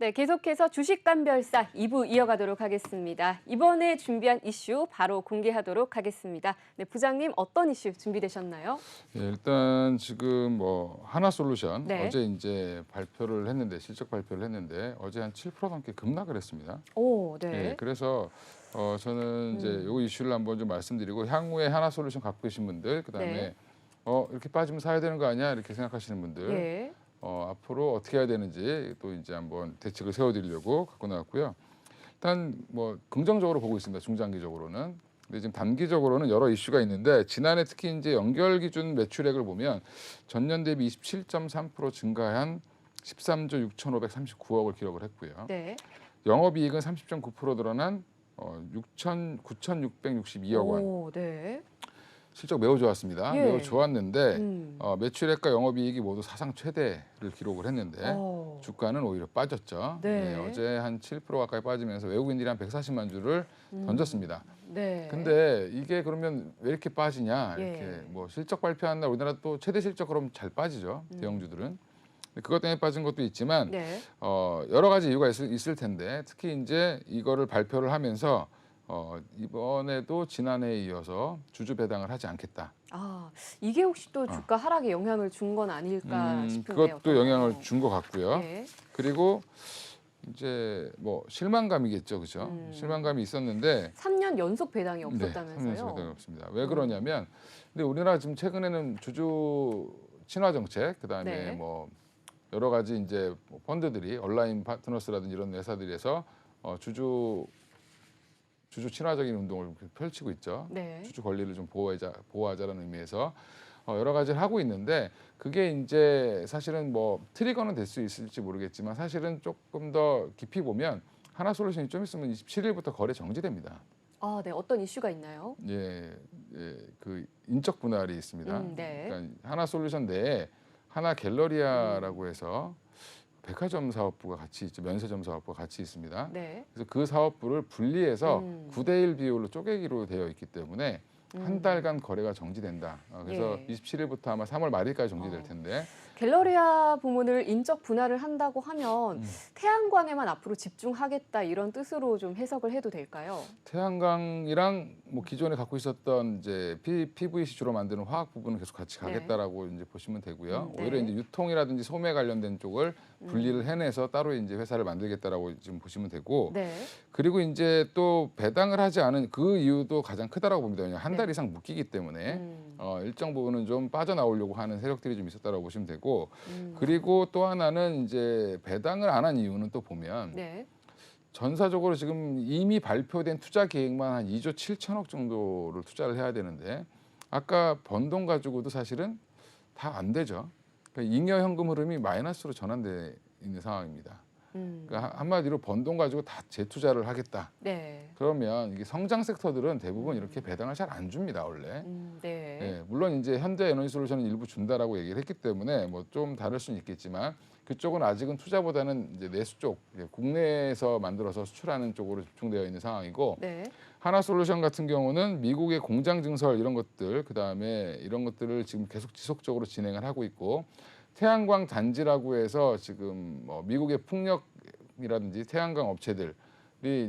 네, 계속해서 주식감별사 2부 이어가도록 하겠습니다. 이번에 준비한 이슈 바로 공개하도록 하겠습니다. 네, 부장님 어떤 이슈 준비되셨나요? 예, 일단 지금 뭐 하나솔루션 네. 어제 이제 발표를 했는데 실적 발표를 했는데 어제 한 7% 넘게 급락을 했습니다. 오, 예, 네. 그래서 저는 이제 요 이슈를 한번 좀 말씀드리고 향후에 하나솔루션 갖고 계신 분들 그다음에 네. 이렇게 빠지면 사야 되는 거 아니야 이렇게 생각하시는 분들 예. 앞으로 어떻게 해야 되는지 또 이제 한번 대책을 세워드리려고 갖고 나왔고요. 일단 뭐 긍정적으로 보고 있습니다. 중장기적으로는. 근데 지금 단기적으로는 여러 이슈가 있는데 지난해 특히 이제 연결 기준 매출액을 보면 전년 대비 27.3% 증가한 13조 6,539억을 기록을 했고요. 네. 영업이익은 30.9% 늘어난 9,662억 원. 오, 네. 실적 매우 좋았습니다. 예. 매우 좋았는데 음. 매출액과 영업이익이 모두 사상 최대를 기록을 했는데 어. 주가는 오히려 빠졌죠. 네. 어제 한 7% 가까이 빠지면서 외국인들이 한 140만 주를 던졌습니다. 네. 근데 이게 그러면 왜 이렇게 빠지냐? 이렇게 예. 뭐 실적 발표한 날 우리나라 또 최대 실적 그럼 잘 빠지죠. 대형주들은. 근데 그것 때문에 빠진 것도 있지만 네. 여러 가지 이유가 있을 텐데 특히 이제 이거를 발표를 하면서 이번에도 지난해에 이어서 주주 배당을 하지 않겠다. 아, 이게 혹시 또 주가 하락에 영향을 준 건 아닐까 싶은데요. 그것도 영향을 준 것 같고요. 예. 그리고 이제 뭐 실망감이겠죠, 그죠? 실망감이 있었는데 3년 연속 배당이 네, 없었다면서요? 3년 배당이 없습니다. 왜 그러냐면 근데 우리나라 지금 최근에는 주주 친화 정책 그다음에 네. 뭐 여러 가지 이제 뭐 펀드들이 온라인 파트너스라든지 이런 회사들에서 주주 친화적인 운동을 펼치고 있죠. 네. 주주 권리를 좀 보호하자라는 의미에서 여러 가지를 하고 있는데 그게 이제 사실은 뭐 트리거는 될 수 있을지 모르겠지만 사실은 조금 더 깊이 보면 하나솔루션이 좀 있으면 27일부터 거래 정지됩니다. 아, 네. 어떤 이슈가 있나요? 예, 그 인적 분할이 있습니다. 네. 그러니까 하나솔루션 내에 하나 갤러리아라고 해서 백화점 사업부가 같이 있죠. 면세점 사업부가 같이 있습니다. 네. 그래서 그 사업부를 분리해서 9대1 비율로 쪼개기로 되어 있기 때문에 한 달간 거래가 정지된다. 그래서 예. 27일부터 아마 3월 말일까지 정지될 텐데 갤러리아 부문을 인적 분할을 한다고 하면 태양광에만 앞으로 집중하겠다 이런 뜻으로 좀 해석을 해도 될까요? 태양광이랑 뭐 기존에 갖고 있었던 이제 PVC 주로 만드는 화학 부분은 계속 같이 가겠다라고 이제 보시면 되고요. 네. 오히려 이제 유통이라든지 소매 관련된 쪽을 분리를 해내서 따로 이제 회사를 만들겠다라고 지금 보시면 되고 네. 그리고 이제 또 배당을 하지 않은 그 이유도 가장 크다라고 봅니다. 왜냐하면 한 달 이상 묶이기 때문에 일정 부분은 좀 빠져나오려고 하는 세력들이 좀 있었다라고 보시면 되고 그리고 또 하나는 이제 배당을 안 한 이유는 또 보면 네. 전사적으로 지금 이미 발표된 투자 계획만 한 2조 7천억 정도를 투자를 해야 되는데 아까 번 돈 가지고도 사실은 다 안 되죠. 그러니까 잉여 현금 흐름이 마이너스로 전환돼 있는 상황입니다. 그러니까 한마디로 번 돈 가지고 다 재투자를 하겠다. 네. 그러면 이게 성장 섹터들은 대부분 이렇게 배당을 잘 안 줍니다, 원래. 네. 예, 물론 이제 현대에너지솔루션은 일부 준다라고 얘기를 했기 때문에 뭐 좀 다를 수는 있겠지만 그쪽은 아직은 투자보다는 이제 내수 쪽, 국내에서 만들어서 수출하는 쪽으로 집중되어 있는 상황이고 네. 하나솔루션 같은 경우는 미국의 공장 증설 이런 것들 그다음에 이런 것들을 지금 계속 지속적으로 진행을 하고 있고 태양광 단지라고 해서 지금 뭐 미국의 풍력이라든지 태양광 업체들이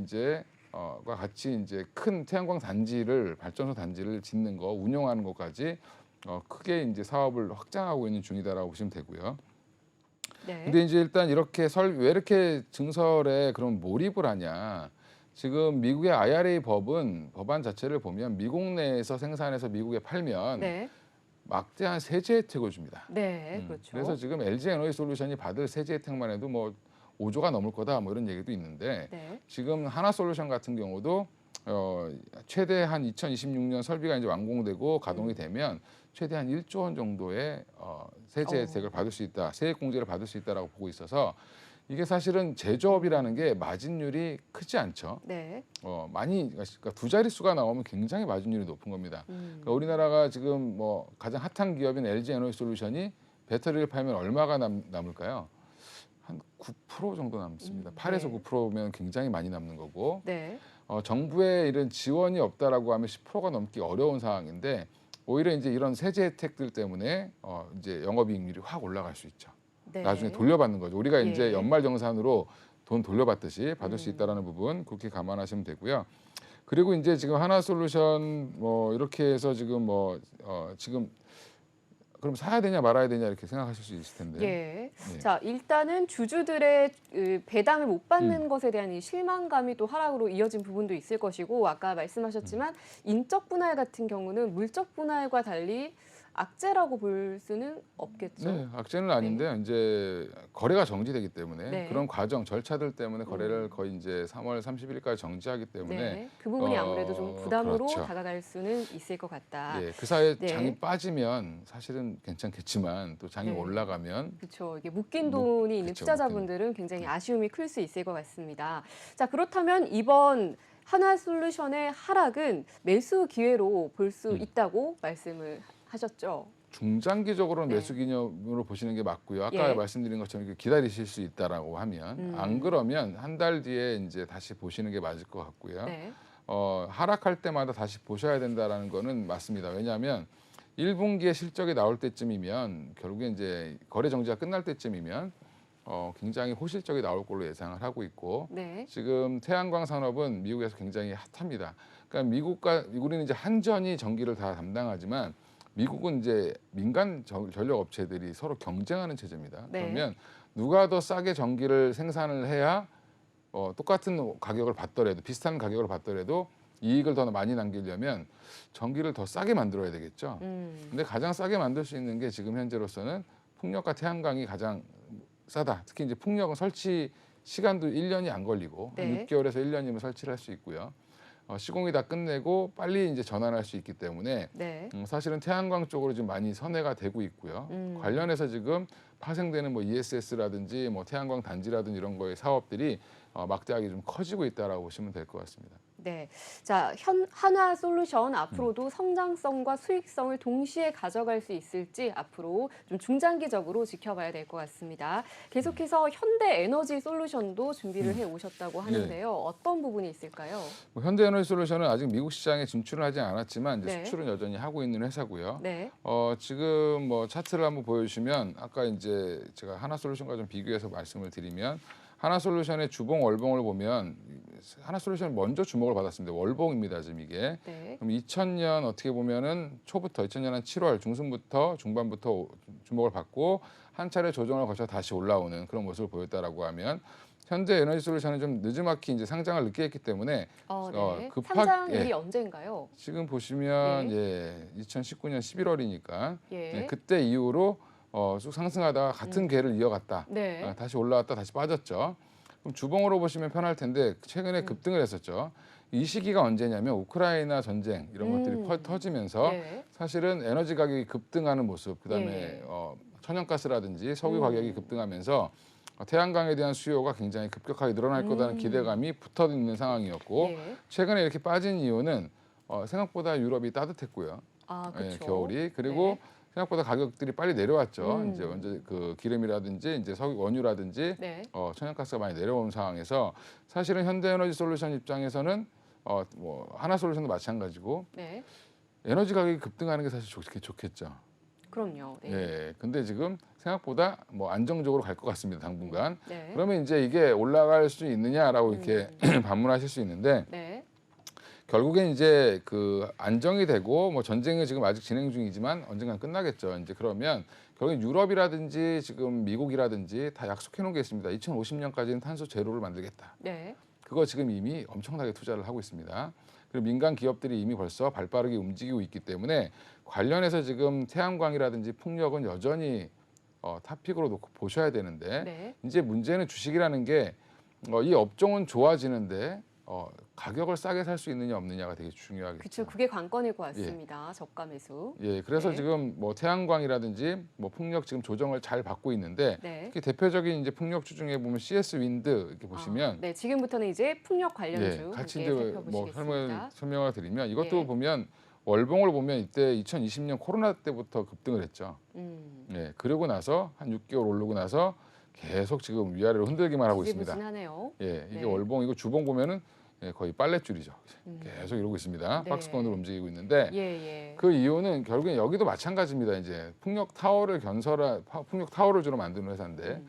이제 과 같이 이제 큰 태양광 단지를 발전소 단지를 짓는 거 운영하는 것까지 크게 이제 사업을 확장하고 있는 중이다라고 보시면 되고요. 네. 근데 이제 일단 이렇게 왜 이렇게 증설에 그럼 몰입을 하냐? 지금 미국의 IRA 법안 자체를 보면 미국 내에서 생산해서 미국에 팔면 네. 막대한 세제 혜택을 줍니다. 네. 그렇죠. 그래서 지금 LG 에너지솔루션이 받을 세제 혜택만 해도 뭐 5조가 넘을 거다 뭐 이런 얘기도 있는데 네. 지금 하나솔루션 같은 경우도 최대 한 2026년 설비가 이제 완공되고 가동이 되면 최대 한 1조 원 정도의 세제 혜택을 받을 수 있다, 세액 공제를 받을 수 있다라고 보고 있어서 이게 사실은 제조업이라는 게 마진율이 크지 않죠. 네. 그러니까 두 자릿수가 나오면 굉장히 마진율이 높은 겁니다. 그러니까 우리나라가 지금 뭐 가장 핫한 기업인 LG 에너지솔루션이 배터리를 팔면 얼마가 남을까요? 한 9% 정도 남습니다. 8에서 9%면 굉장히 많이 남는 거고 네. 정부의 이런 지원이 없다라고 하면 10%가 넘기 어려운 상황인데 오히려 이제 이런 세제 혜택들 때문에 이제 영업이익률이 확 올라갈 수 있죠. 네. 나중에 돌려받는 거죠. 우리가 예. 이제 연말정산으로 돈 돌려받듯이 받을 수 있다라는 부분 그렇게 감안하시면 되고요. 그리고 이제 지금 하나솔루션 뭐 이렇게 해서 지금 지금 그럼 사야 되냐 말아야 되냐 이렇게 생각하실 수 있을 텐데. 예. 예. 자, 일단은 주주들의 배당을 못 받는 것에 대한 이 실망감이 또 하락으로 이어진 부분도 있을 것이고, 아까 말씀하셨지만 인적 분할 같은 경우는 물적 분할과 달리 악재라고 볼 수는 없겠죠. 네, 악재는 아닌데 이제 거래가 정지되기 때문에 네. 그런 과정 절차들 때문에 거래를 거의 이제 3월 30일까지 정지하기 때문에 네, 그 부분이 아무래도 좀 부담으로 그렇죠. 다가갈 수는 있을 것 같다. 예, 그 사이에 네. 장이 빠지면 사실은 괜찮겠지만 또 장이 네. 올라가면 그렇죠. 이게 묶인 돈이 있는 그쵸, 투자자분들은 굉장히 아쉬움이 클 수 있을 것 같습니다. 자, 그렇다면 이번 하나솔루션의 하락은 매수 기회로 볼 수 있다고 말씀을 하셨죠. 중장기적으로는 네. 매수 기념으로 보시는 게 맞고요. 아까 예. 말씀드린 것처럼 이렇게 기다리실 수 있다라고 하면 안 그러면 한 달 뒤에 이제 다시 보시는 게 맞을 것 같고요. 네. 하락할 때마다 다시 보셔야 된다라는 거는 맞습니다. 왜냐하면 1분기에 실적이 나올 때쯤이면 결국에 이제 거래 정지가 끝날 때쯤이면 굉장히 호실적이 나올 걸로 예상을 하고 있고 네. 지금 태양광 산업은 미국에서 굉장히 핫합니다. 그러니까 우리는 이제 한전이 전기를 다 담당하지만 미국은 이제 민간 전력 업체들이 서로 경쟁하는 체제입니다. 네. 그러면 누가 더 싸게 전기를 생산을 해야 똑같은 가격을 받더라도 비슷한 가격을 받더라도 이익을 더 많이 남기려면 전기를 더 싸게 만들어야 되겠죠. 근데 가장 싸게 만들 수 있는 게 지금 현재로서는 풍력과 태양광이 가장 싸다. 특히 이제 풍력은 설치 시간도 1년이 안 걸리고 네. 한 6개월에서 1년이면 설치를 할 수 있고요. 시공이 다 끝내고 빨리 이제 전환할 수 있기 때문에 네. 사실은 태양광 쪽으로 좀 많이 선회가 되고 있고요. 관련해서 지금 파생되는 뭐 ESS라든지 뭐 태양광 단지라든지 이런 거의 사업들이 막대하게 좀 커지고 있다라고 보시면 될 것 같습니다. 네. 자, 하나솔루션 앞으로도 성장성과 수익성을 동시에 가져갈 수 있을지 앞으로 좀 중장기적으로 지켜봐야 될 것 같습니다. 계속해서 현대에너지솔루션도 준비를 해 오셨다고 하는데요. 어떤 부분이 있을까요? 뭐 현대에너지솔루션은 아직 미국 시장에 진출을 하지 않았지만 이제 네. 수출은 여전히 하고 있는 회사고요. 네. 지금 뭐 차트를 한번 보여주시면 아까 이제 제가 하나솔루션과 좀 비교해서 말씀을 드리면 하나솔루션의 주봉 월봉을 보면 하나솔루션이 먼저 주목을 받았습니다. 월봉입니다, 지금 이게. 네. 그럼 2000년 어떻게 보면은 초부터 2000년 한 7월 중순부터 중반부터 주목을 받고 한 차례 조정을 거쳐 다시 올라오는 그런 모습을 보였다라고 하면 현대에너지솔루션은 좀 늦지막히 이제 상장을 늦게 했기 때문에 네. 급하게 상장일이 언제인가요? 지금 보시면 2019년 11월이니까 예. 그때 이후로 쭉 상승하다가 같은 궤를 이어갔다. 네. 다시 올라왔다 다시 빠졌죠. 그럼 주봉으로 보시면 편할 텐데 최근에 급등을 했었죠. 이 시기가 언제냐면 우크라이나 전쟁 이런 것들이 터지면서 네. 사실은 에너지 가격이 급등하는 모습, 그다음에 예. 천연가스라든지 석유 가격이 급등하면서 태양광에 대한 수요가 굉장히 급격하게 늘어날 거라는 기대감이 붙어 있는 상황이었고 예. 최근에 이렇게 빠진 이유는 생각보다 유럽이 따뜻했고요. 아, 예, 그렇죠. 겨울이 그리고 생각보다 가격들이 빨리 내려왔죠. 음. 이제 언제 그 기름이라든지 이제 원유라든지 네. 천연가스가 많이 내려온 상황에서 사실은 현대에너지솔루션 입장에서는 뭐 하나솔루션도 마찬가지고 네. 에너지 가격이 급등하는 게 사실 좋겠죠. 그럼요. 네. 예. 근데 지금 생각보다 뭐 안정적으로 갈 것 같습니다. 당분간. 네. 그러면 이제 이게 올라갈 수 있느냐라고 이렇게 반문하실 수 있는데 네. 결국엔 이제 그 안정이 되고 뭐 전쟁이 지금 아직 진행 중이지만 언젠간 끝나겠죠. 이제 그러면 결국 유럽이라든지 지금 미국이라든지 다 약속해 놓은 게 있습니다. 2050년까지는 탄소 제로를 만들겠다. 네. 그거 지금 이미 엄청나게 투자를 하고 있습니다. 그리고 민간 기업들이 이미 벌써 발빠르게 움직이고 있기 때문에 관련해서 지금 태양광이라든지 풍력은 여전히 탑픽으로 놓고 보셔야 되는데 네. 이제 문제는 주식이라는 게 이 업종은 좋아지는데 가격을 싸게 살 수 있느냐 없느냐가 되게 중요하겠죠. 그렇죠. 그게 관건일 것 같습니다. 저가 매수. 예, 그래서 네. 지금 뭐 태양광이라든지 뭐 풍력 지금 조정을 잘 받고 있는데 네. 특히 대표적인 이제 풍력주 중에 보면 CS 윈드 이렇게 보시면 네, 지금부터는 이제 풍력 관련주 같이 함께 이제 뭐 살펴보시겠습니다. 설명을 드리면 이것도 예. 보면 월봉을 보면 이때 2020년 코로나 때부터 급등을 했죠. 예, 그러고 나서 한 6개월 오르고 나서 계속 지금 위아래로 흔들기만 하고 있습니다. 지지부진하네요. 예, 이게 네. 월봉 이거 주봉 보면은 거의 빨랫줄이죠. 계속 이러고 있습니다. 네. 박스권으로 움직이고 있는데 예. 그 이유는 결국엔 여기도 마찬가지입니다. 이제 풍력 타워를 주로 만드는 회사인데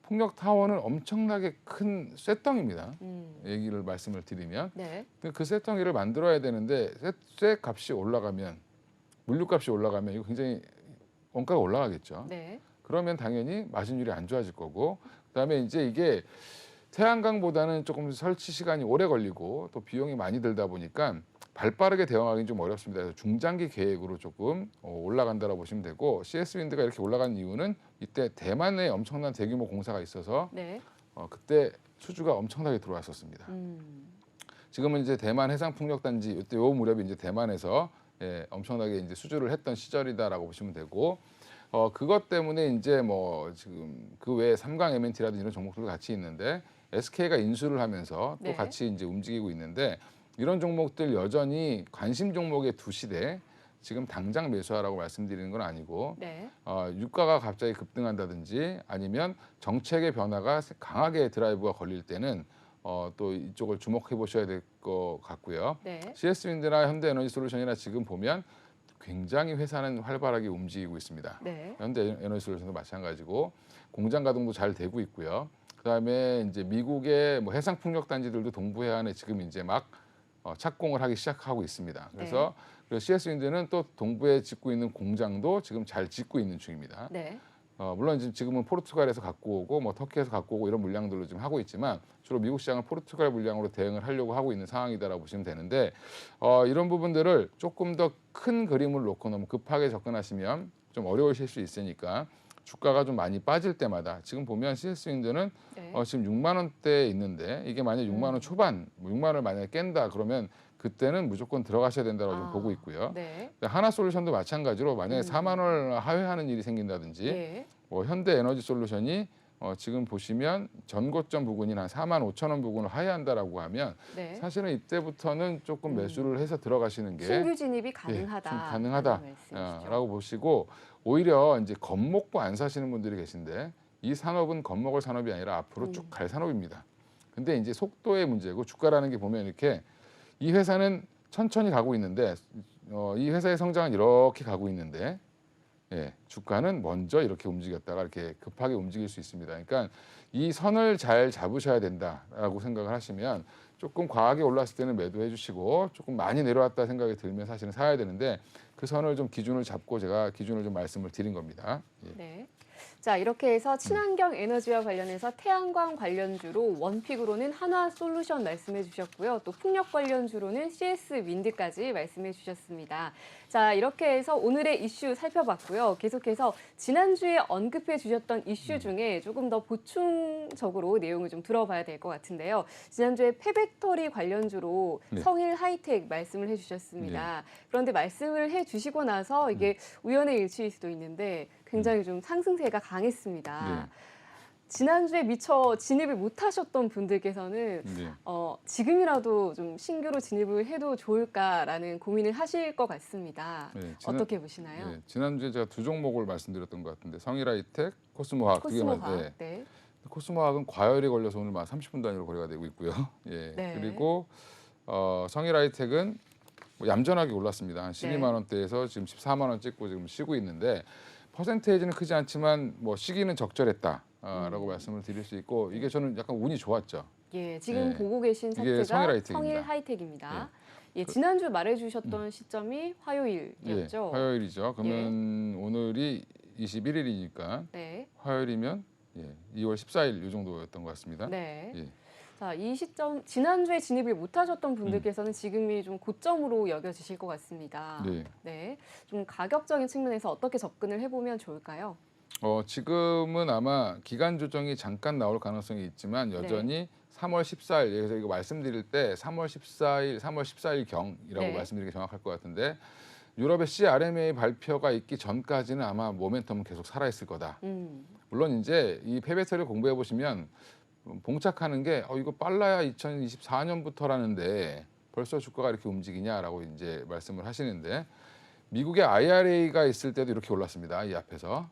풍력 타워는 엄청나게 큰 쇳덩입니다. 음. 말씀을 드리면 네. 근데 그 쇳덩이를 만들어야 되는데 쇳 값이 올라가면 물류값이 올라가면 이거 굉장히 원가가 올라가겠죠. 네. 그러면 당연히 마진율이 안 좋아질 거고 그다음에 이제 이게 태양광보다는 조금 설치 시간이 오래 걸리고 또 비용이 많이 들다 보니까 발빠르게 대응하기는 좀 어렵습니다. 그래서 중장기 계획으로 조금 올라간다고 보시면 되고 CS 윈드가 이렇게 올라간 이유는 이때 대만에 엄청난 대규모 공사가 있어서 네. 그때 수주가 엄청나게 들어왔었습니다. 지금은 이제 대만 해상풍력단지 이때 요 무렵이 이제 대만에서 엄청나게 이제 수주를 했던 시절이다라고 보시면 되고 그것 때문에 이제 뭐 지금 그 외에 삼강 MNT라든지 이런 종목들도 같이 있는데 SK가 인수를 하면서 또 네. 같이 이제 움직이고 있는데 이런 종목들 여전히 관심 종목의 두 시대 지금 당장 매수하라고 말씀드리는 건 아니고 네. 유가가 갑자기 급등한다든지 아니면 정책의 변화가 강하게 드라이브가 걸릴 때는 또 이쪽을 주목해 보셔야 될 것 같고요. 네. CS윈드나 현대에너지솔루션이나 지금 보면 굉장히 회사는 활발하게 움직이고 있습니다. 네. 현대에너지솔루션도 마찬가지고 공장 가동도 잘 되고 있고요. 그다음에 이제 미국의 뭐 해상 풍력 단지들도 동부 해안에 지금 이제 막 착공을 하기 시작하고 있습니다. 그래서 CS윈드는 또 동부에 짓고 있는 공장도 지금 잘 짓고 있는 중입니다. 네. 물론 지금은 포르투갈에서 갖고 오고 뭐 터키에서 갖고 오고 이런 물량들로 지금 하고 있지만 주로 미국 시장은 포르투갈 물량으로 대응을 하려고 하고 있는 상황이다라고 보시면 되는데 이런 부분들을 조금 더 큰 그림을 놓고 너무 급하게 접근하시면 좀 어려우실 수 있으니까 주가가 좀 많이 빠질 때마다 지금 보면 CS윈드는 네. 지금 6만 원대에 있는데 이게 만약 6만 원 초반, 뭐 6만 원을 만약에 깬다 그러면 그때는 무조건 들어가셔야 된다고 지금 보고 있고요. 네. 하나솔루션도 마찬가지로 만약에 4만 원을 하회하는 일이 생긴다든지 네. 뭐 현대에너지솔루션이 지금 보시면 전고점 부근인 한 4만 5천 원 부근을 하회한다라고 하면 네. 사실은 이때부터는 조금 매수를 해서 들어가시는 게 신규 진입이 가능하다. 좀 가능하다라고 말씀이시죠. 보시고 오히려 이제 겁먹고 안 사시는 분들이 계신데 이 산업은 겁먹을 산업이 아니라 앞으로 쭉 갈 산업입니다. 근데 이제 속도의 문제고 주가라는 게 보면 이렇게 이 회사는 천천히 가고 있는데 이 회사의 성장은 이렇게 가고 있는데 주가는 먼저 이렇게 움직였다가 이렇게 급하게 움직일 수 있습니다. 그러니까 이 선을 잘 잡으셔야 된다라고 생각을 하시면 조금 과하게 올랐을 때는 매도해 주시고 조금 많이 내려왔다 생각이 들면 사실은 사야 되는데 그 선을 좀 기준을 잡고 제가 기준을 좀 말씀을 드린 겁니다. 네. 자, 이렇게 해서 친환경 에너지와 관련해서 태양광 관련주로 원픽으로는 한화솔루션 말씀해 주셨고요. 또 풍력 관련주로는 CS윈드까지 말씀해 주셨습니다. 자, 이렇게 해서 오늘의 이슈 살펴봤고요. 계속해서 지난주에 언급해 주셨던 이슈 중에 조금 더 보충적으로 내용을 좀 들어봐야 될 것 같은데요. 지난주에 폐배터리 관련주로 성일 하이텍 말씀을 해 주셨습니다. 그런데 말씀을 해 주시고 나서 이게 우연의 일치일 수도 있는데 굉장히 좀 상승세가 강했습니다. 지난주에 미처 진입을 못하셨던 분들께서는 지금이라도 좀 신규로 진입을 해도 좋을까라는 고민을 하실 것 같습니다. 어떻게 보시나요? 지난주에 제가 두 종목을 말씀드렸던 것 같은데 성일하이텍, 코스모화학. 코스모화학. 네. 코스모화학은 과열이 걸려서 오늘 30분 단위로 거래가 되고 있고요. 그리고 성일하이텍은 뭐 얌전하게 올랐습니다. 한 12만 원대에서 지금 14만 원 찍고 지금 쉬고 있는데 퍼센테이지는 크지 않지만 뭐 시기는 적절했다라고 말씀을 드릴 수 있고 이게 저는 약간 운이 좋았죠. 지금 보고 계신 차트가 성일 하이텍입니다. 지난주 말해주셨던 시점이 화요일이었죠. 화요일이죠. 그러면 오늘이 21일이니까 화요일이면 2월 14일 이 정도였던 것 같습니다. 자, 이 시점 지난주에 진입을 못하셨던 분들께서는 지금이 좀 고점으로 여겨지실 것 같습니다. 좀 가격적인 측면에서 어떻게 접근을 해보면 좋을까요? 지금은 아마 기간 조정이 잠깐 나올 가능성이 있지만 여전히 3월 14일 그래서 이거 말씀드릴 때 3월 14일 경이라고 말씀드리기 정확할 것 같은데 유럽의 CRMA 발표가 있기 전까지는 아마 모멘텀은 계속 살아있을 거다. 물론 이제 이 폐배터리를 공부해 보시면 봉착하는 게 이거 빨라야 2024년부터라는데 벌써 주가가 이렇게 움직이냐라고 이제 말씀을 하시는데 미국의 IRA가 있을 때도 이렇게 올랐습니다. 이 앞에서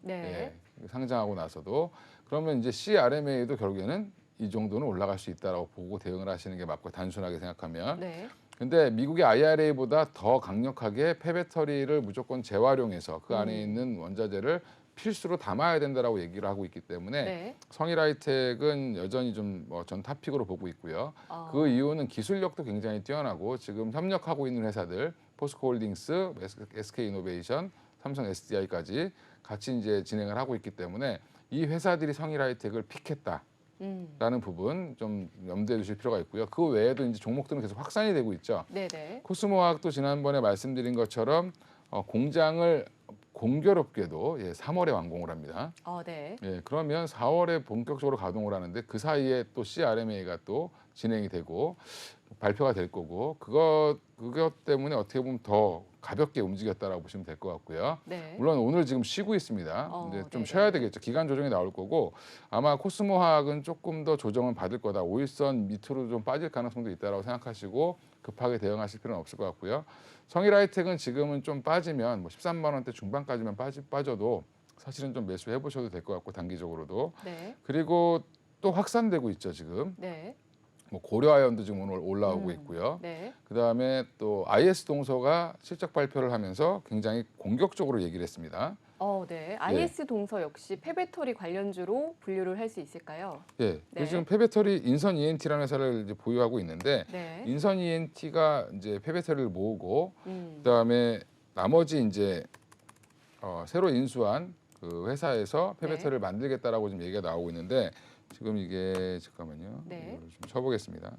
상장하고 나서도 그러면 이제 CRMA도 결국에는 이 정도는 올라갈 수 있다라고 보고 대응을 하시는 게 맞고 단순하게 생각하면. 근데 미국의 IRA보다 더 강력하게 폐배터리를 무조건 재활용해서 그 안에 있는 원자재를 필수로 담아야 된다라고 얘기를 하고 있기 때문에 네. 성일 하이텍은 여전히 좀 전 탑픽으로 보고 있고요. 아. 그 이유는 기술력도 굉장히 뛰어나고 지금 협력하고 있는 회사들 포스코홀딩스, SK이노베이션, 삼성 SDI까지 같이 이제 진행을 하고 있기 때문에 이 회사들이 성일 하이텍을 픽했다. 라는 부분 좀 염두에 두실 필요가 있고요. 그 외에도 이제 종목들은 계속 확산이 되고 있죠. 네네. 코스모화학도 지난번에 말씀드린 것처럼 공장을 공교롭게도 3월에 완공을 합니다. 네. 그러면 4월에 본격적으로 가동을 하는데 그 사이에 또 CRMA가 또 진행이 되고 발표가 될 거고 그것 때문에 어떻게 보면 더 가볍게 움직였다라고 보시면 될 것 같고요. 네. 물론 오늘 지금 쉬고 있습니다. 근데 좀 네네. 쉬어야 되겠죠. 기간 조정이 나올 거고 아마 코스모화학은 조금 더 조정을 받을 거다. 5일선 밑으로 좀 빠질 가능성도 있다라고 생각하시고 급하게 대응하실 필요는 없을 것 같고요. 성일 하이텍은 지금은 좀 빠지면 뭐 13만 원대 중반까지만 빠져도 사실은 좀 매수해 보셔도 될 것 같고 단기적으로도. 네. 그리고 또 확산되고 있죠, 지금. 네. 뭐 고려아연도 지금 오늘 올라오고 있고요. 네. 그다음에 또 IS 동서가 실적 발표를 하면서 굉장히 공격적으로 얘기를 했습니다. 네. IS 동서 역시 폐배터리 관련주로 분류를 할 수 있을까요? 네. 네. 지금 폐배터리 인선 ENT라는 회사를 이제 보유하고 있는데 네. 인선 ENT가 이제 폐배터리를 모으고 음. 그다음에 나머지 이제 새로 인수한 그 회사에서 폐배터리를 만들겠다라고 지금 얘기가 나오고 있는데 지금 이게 잠깐만요. 네. 이거를 좀 쳐보겠습니다.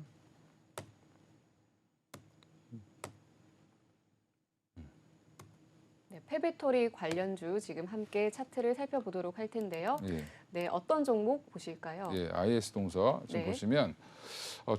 네, 폐배터리 관련주 지금 함께 차트를 살펴보도록 할 텐데요. 예. 네, 어떤 종목 보실까요? 예, IS 동서 지금 네. 보시면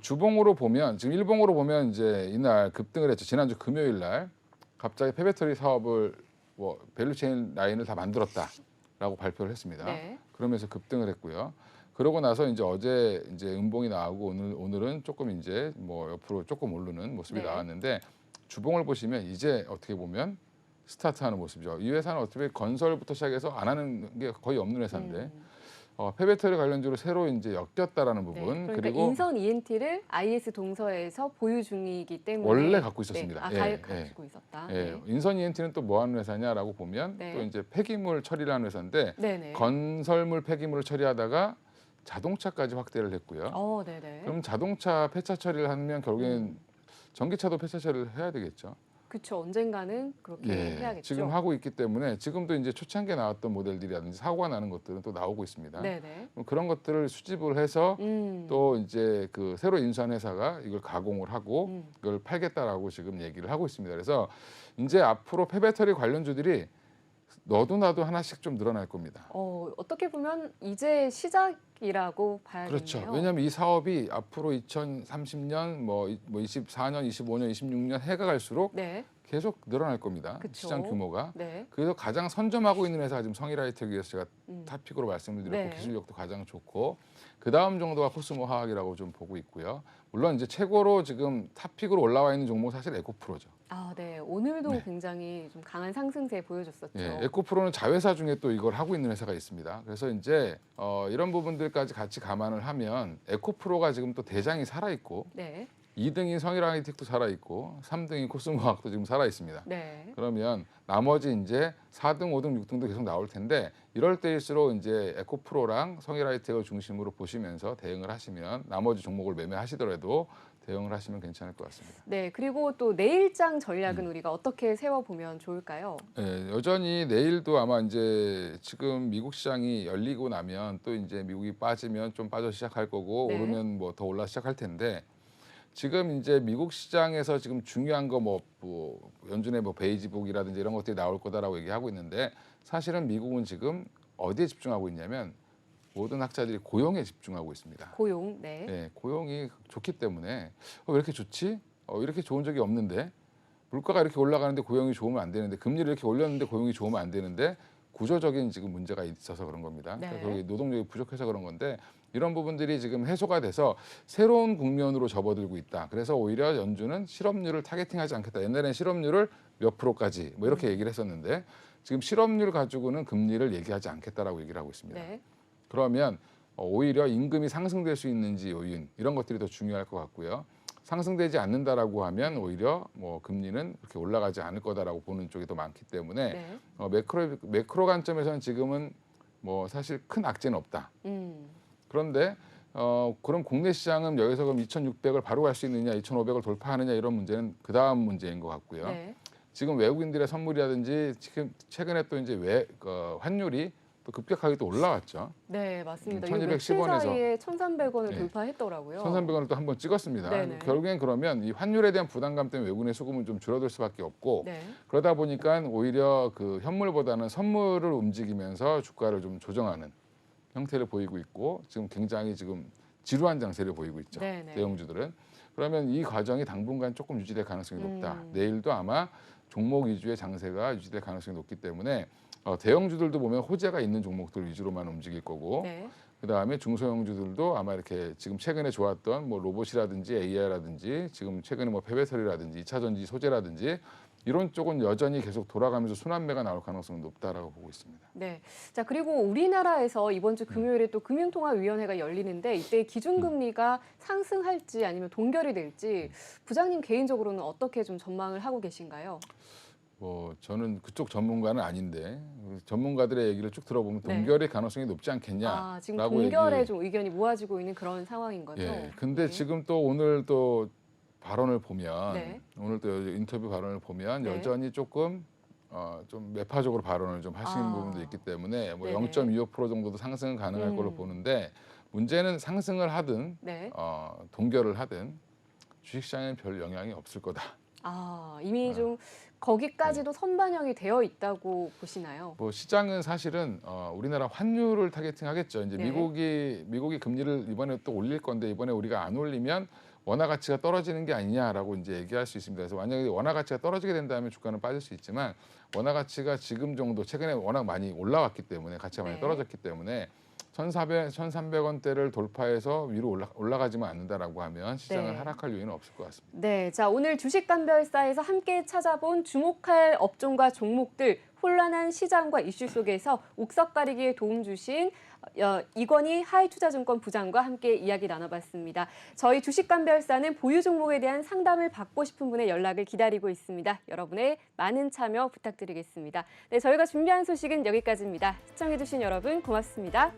주봉으로 보면 지금 일봉으로 보면 이제 이날 급등을 했죠. 지난주 금요일 날 갑자기 폐배터리 사업을 뭐 밸류체인 라인을 다 만들었다라고 발표를 했습니다. 네. 그러면서 급등을 했고요. 그러고 나서 이제 어제 이제 음봉이 나오고 오늘은 조금 이제 뭐 옆으로 조금 오르는 모습이 네. 나왔는데 주봉을 보시면 이제 어떻게 보면 스타트하는 모습이죠. 이 회사는 어떻게 건설부터 시작해서 안 하는 게 거의 없는 회사인데 폐배터리 관련주로 새로 이제 엮였다라는 네, 부분 그러니까 그리고 인선 ENT를 IS 동서에서 보유 중이기 때문에 원래 갖고 있었습니다. 네. 가지고 있었다. 네. 인선 ENT는 또 뭐 하는 회사냐라고 보면 네. 또 이제 폐기물 처리를 하는 회사인데 네네. 건설물 폐기물을 처리하다가 자동차까지 확대를 했고요. 네네. 그럼 자동차 폐차 처리를 하면 결국엔 전기차도 폐차 처리를 해야 되겠죠. 그렇죠. 언젠가는 그렇게 해야겠죠. 지금 하고 있기 때문에 지금도 이제 초창기에 나왔던 모델들이라든지 사고가 나는 것들은 또 나오고 있습니다. 네네. 그럼 그런 것들을 수집을 해서 음. 또 이제 그 새로 인수한 회사가 이걸 가공을 하고 음. 이걸 팔겠다라고 지금 얘기를 하고 있습니다. 그래서 이제 앞으로 폐배터리 관련주들이 너도 나도 하나씩 좀 늘어날 겁니다. 어떻게 보면 이제 시작이라고 봐야겠네요. 그렇죠. 왜냐하면 이 사업이 앞으로 2030년, 뭐 24년, 25년, 26년 해가 갈수록 네. 계속 늘어날 겁니다. 그쵸. 시장 규모가. 네. 그래서 가장 선점하고 있는 회사가 지금 성일 하이텍이어서 제가 탑픽으로 말씀을 드렸고 네. 기술력도 가장 좋고 그 다음 정도가 코스모 화학이라고 좀 보고 있고요. 물론 이제 최고로 지금 탑픽으로 올라와 있는 종목 사실 에코프로죠. 네. 오늘도 굉장히 좀 강한 상승세 보여줬었죠. 에코프로는 자회사 중에 또 이걸 하고 있는 회사가 있습니다. 그래서 이제 이런 부분들까지 같이 감안을 하면 에코프로가 지금 또 대장이 살아 있고 네. 2등이 성일 하이텍도 살아 있고 3등이 코스모화학도 지금 살아 있습니다. 네. 그러면 나머지 이제 4등, 5등, 6등도 계속 나올 텐데 이럴 때일수록 이제 에코프로랑 성일 하이텍을 중심으로 보시면서 대응을 하시면 나머지 종목을 매매하시더라도 대응을 하시면 괜찮을 것 같습니다. 네. 그리고 또 내일장 전략은 우리가 어떻게 세워보면 좋을까요? 여전히 내일도 아마 이제 지금 미국 시장이 열리고 나면 또 이제 미국이 빠지면 좀 빠져 시작할 거고 네. 오르면 뭐 더 올라 시작할 텐데 지금 이제 미국 시장에서 지금 중요한 거 뭐 연준의 뭐 베이지북이라든지 이런 것들이 나올 거다라고 얘기하고 있는데 사실은 미국은 지금 어디에 집중하고 있냐면 모든 학자들이 고용에 집중하고 있습니다. 고용. 네. 고용이 좋기 때문에 왜 이렇게 좋지? 이렇게 좋은 적이 없는데 물가가 이렇게 올라가는데 고용이 좋으면 안 되는데 금리를 이렇게 올렸는데 고용이 좋으면 안 되는데 구조적인 지금 문제가 있어서 그런 겁니다. 네. 그래서 노동력이 부족해서 그런 건데 이런 부분들이 지금 해소가 돼서 새로운 국면으로 접어들고 있다. 그래서 오히려 연준은 실업률을 타겟팅하지 않겠다. 옛날에는 실업률을 몇 프로까지 뭐 이렇게 얘기를 했었는데 지금 실업률 가지고는 금리를 얘기하지 않겠다라고 얘기를 하고 있습니다. 네. 그러면 오히려 임금이 상승될 수 있는지 요인 이런 것들이 더 중요할 것 같고요. 상승되지 않는다라고 하면 오히려 뭐 금리는 그렇게 올라가지 않을 거다라고 보는 쪽이 더 많기 때문에 네. 매크로 관점에서는 지금은 뭐 사실 큰 악재는 없다. 그런데 그럼 국내 시장은 여기서 그럼 2,600을 바로 갈 수 있느냐, 2,500을 돌파하느냐 이런 문제는 그 다음 문제인 것 같고요. 네. 지금 외국인들의 선물이라든지 지금 최근에 또 이제 환율이 또 급격하게 또 올라왔죠. 네, 맞습니다. 1210 며칠 원에서 사이에 1,300원을 네. 돌파했더라고요. 1,300원을 또 한번 찍었습니다. 네네. 결국엔 그러면 이 환율에 대한 부담감 때문에 외국인의 수급은 좀 줄어들 수밖에 없고 네. 그러다 보니까 오히려 그 현물보다는 선물을 움직이면서 주가를 좀 조정하는 형태를 보이고 있고 지금 굉장히 지금 지루한 장세를 보이고 있죠. 네네. 대형주들은. 그러면 이 과정이 당분간 조금 유지될 가능성이 높다. 내일도 아마 종목 위주의 장세가 유지될 가능성이 높기 때문에 대형주들도 보면 호재가 있는 종목들 위주로만 움직일 거고 네. 그다음에 중소형주들도 아마 이렇게 지금 최근에 좋았던 뭐 로봇이라든지 AI라든지 지금 최근에 뭐 폐배터리라든지 2차 전지 소재라든지 이런 쪽은 여전히 계속 돌아가면서 순환매가 나올 가능성은 높다라고 보고 있습니다. 네. 자, 그리고 우리나라에서 이번 주 금요일에 또 금융통화위원회가 열리는데 이때 기준금리가 상승할지 아니면 동결이 될지 부장님 개인적으로는 어떻게 좀 전망을 하고 계신가요? 뭐 저는 그쪽 전문가는 아닌데 전문가들의 얘기를 쭉 들어보면 네. 동결의 가능성이 높지 않겠냐라고 아, 지금 동결에 좀 의견이 모아지고 있는 그런 상황인 거죠? 예. 근데 네. 지금 또 오늘 또 발언을 보면 네. 오늘 또 인터뷰 발언을 보면 네. 여전히 조금 좀 매파적으로 발언을 좀 하시는 부분도 있기 때문에 뭐 네네. 0.25% 정도도 상승은 가능할 걸로 보는데 문제는 상승을 하든 네. 동결을 하든 주식시장에는 별 영향이 없을 거다. 아, 이미 좀 거기까지도 선반영이 되어 있다고 보시나요? 뭐 시장은 사실은 우리나라 환율을 타겟팅하겠죠. 이제 네. 미국이 금리를 이번에 또 올릴 건데 이번에 우리가 안 올리면 원화 가치가 떨어지는 게 아니냐라고 이제 얘기할 수 있습니다. 그래서 만약에 원화 가치가 떨어지게 된다면 주가는 빠질 수 있지만 원화 가치가 지금 정도 최근에 워낙 많이 올라왔기 때문에 가치가 많이 네. 떨어졌기 때문에 1,300원대를 돌파해서 위로 올라가지만 않는다라고 하면 시장은 네. 하락할 요인은 없을 것 같습니다. 네, 자, 오늘 주식감별사에서 함께 찾아본 주목할 업종과 종목들, 혼란한 시장과 이슈 속에서 옥석 가리기에 도움 주신 이건희 하이투자증권 부장과 함께 이야기 나눠봤습니다. 저희 주식감별사는 보유 종목에 대한 상담을 받고 싶은 분의 연락을 기다리고 있습니다. 여러분의 많은 참여 부탁드리겠습니다. 네, 저희가 준비한 소식은 여기까지입니다. 시청해주신 여러분 고맙습니다.